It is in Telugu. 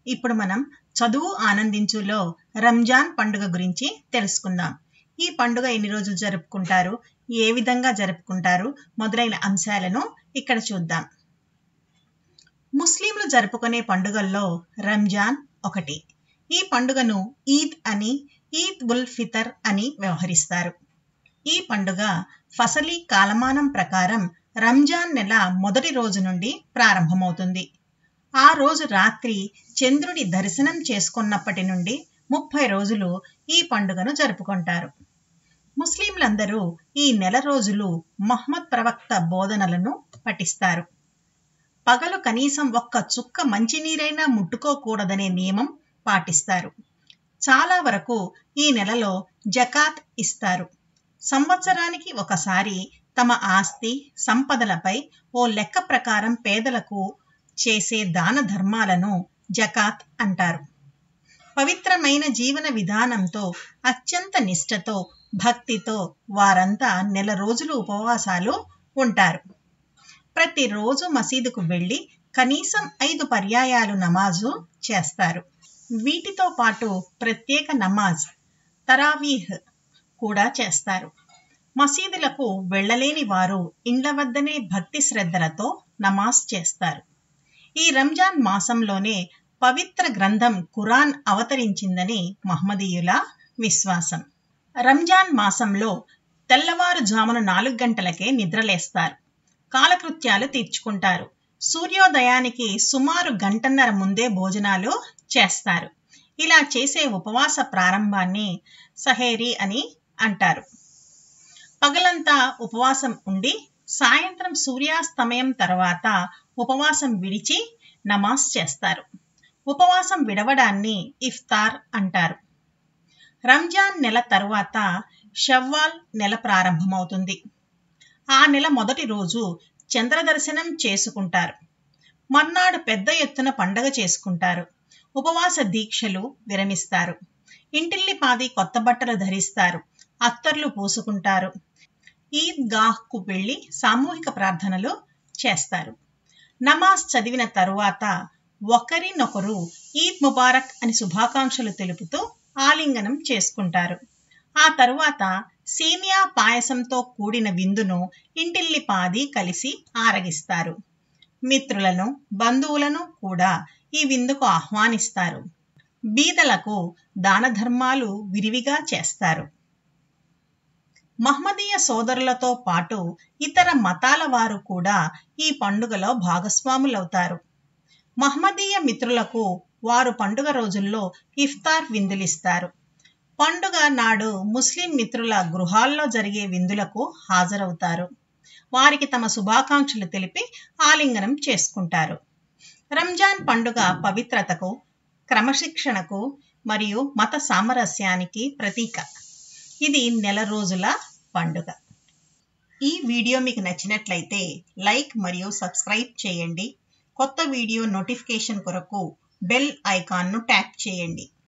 ఇప్పుడు మనం చదువు ఆనందించులో రంజాన్ పండుగ గురించి తెలుసుకుందాం. ఈ పండుగ ఎన్ని రోజులు జరుపుకుంటారు, ఏ విధంగా జరుపుకుంటారు మొదలైన అంశాలను ఇక్కడ చూద్దాం. ముస్లింలు జరుపుకునే పండుగల్లో రంజాన్ ఒకటి. ఈ పండుగను ఈద్ అని, ఈద్ ఉల్ ఫితర్ అని వ్యవహరిస్తారు. ఈ పండుగ ఫసలీ కాలమానం ప్రకారం రంజాన్ నెల మొదటి రోజు నుండి ప్రారంభమవుతుంది. ఆ రోజు రాత్రి చంద్రుడి దర్శనం చేసుకున్నప్పటి నుండి 30 రోజులు ఈ పండుగను జరుపుకుంటారు. ముస్లింలందరూ ఈ నెల రోజులు మహమ్మద్ ప్రవక్త బోధనలను పఠిస్తారు. పగలు కనీసం ఒక్క చుక్క మంచినీరైనా ముట్టుకోకూడదనే నియమం పాటిస్తారు. చాలా వరకు ఈ నెలలో జకాత్ ఇస్తారు. సంవత్సరానికి ఒకసారి తమ ఆస్తి సంపదలపై ఓ లెక్క ప్రకారం పేదలకు చేసే దాన ధర్మాలను జకాత్ అంటారు. పవిత్రమైన జీవన విధానంతో అత్యంత నిష్ఠతో భక్తితో వారంతా నెల రోజులు ఉపవాసాలు ఉంటారు. ప్రతిరోజు మసీదుకు వెళ్లి కనీసం 5 పర్యాయాలు నమాజు చేస్తారు. వీటితో పాటు ప్రత్యేక నమాజ్ తరావీహ్ కూడా చేస్తారు. మసీదులకు వెళ్లలేని వారు ఇండ్ల వద్దనే భక్తి శ్రద్ధలతో నమాజ్ చేస్తారు. ఈ రంజాన్ మాసంలోనే పవిత్ర గ్రంథం ఖురాన్ అవతరించిందని మహమ్మదీయుల విశ్వాసం. రంజాన్ మాసంలో తెల్లవారుజామున 4 గంటలకే నిద్రలేస్తారు. కాలకృత్యాలు తీర్చుకుంటారు. సూర్యోదయానికి సుమారు గంటన్నర ముందే భోజనాలు చేస్తారు. ఇలా చేసే ఉపవాస ప్రారంభాన్ని సహేరీ అని అంటారు. పగలంతా ఉపవాసం ఉండి సాయంత్రం సూర్యాస్తమయం తర్వాత ఉపవాసం విడిచి నమాజ్ చేస్తారు. ఉపవాసం విడవడాన్ని ఇఫ్తార్ అంటారు. రంజాన్ నెల తరువాత షవ్వాల్ నెల ప్రారంభమవుతుంది. ఆ నెల మొదటి రోజు చంద్రదర్శనం చేసుకుంటారు. మర్నాడు పెద్ద ఎత్తున పండగ చేసుకుంటారు. ఉపవాస దీక్షలు విరమిస్తారు. ఇంటిల్లిపాది కొత్త బట్టలు ధరిస్తారు. అత్తర్లు పూసుకుంటారు. ఈద్గాహ్కు వెళ్లి సామూహిక ప్రార్థనలు చేస్తారు. నమాజ్ చదివిన తరువాత ఒకరినొకరు ఈద్ ముబారక్ అని శుభాకాంక్షలు తెలుపుతూ ఆలింగనం చేసుకుంటారు. ఆ తరువాత సేమియా పాయసంతో కూడిన విందును ఇంటిల్లిపాది కలిసి ఆరగిస్తారు. మిత్రులను బంధువులను కూడా ఈ విందుకు ఆహ్వానిస్తారు. బీదలకు దాన ధర్మాలు విరివిగా చేస్తారు. మహమ్మదీయ సోదరులతో పాటు ఇతర మతాల వారు కూడా ఈ పండుగలో భాగస్వాములవుతారు. మహమ్మదీయ మిత్రులకు వారు పండుగ రోజుల్లో ఇఫ్తార్ విందులిస్తారు. పండుగ నాడు ముస్లిం మిత్రుల గృహాల్లో జరిగే విందులకు హాజరవుతారు. వారికి తమ శుభాకాంక్షలు తెలిపి ఆలింగనం చేసుకుంటారు. రంజాన్ పండుగ పవిత్రతకు, క్రమశిక్షణకు మరియు మత సామరస్యానికి ప్రతీక. ఇది నెల రోజుల పండుగ. ఈ వీడియో మీకు నచ్చినట్లయితే లైక్ మరియు సబ్స్క్రైబ్ చేయండి. కొత్త వీడియో నోటిఫికేషన్ కొరకు బెల్ ఐకాన్ను ట్యాప్ చేయండి.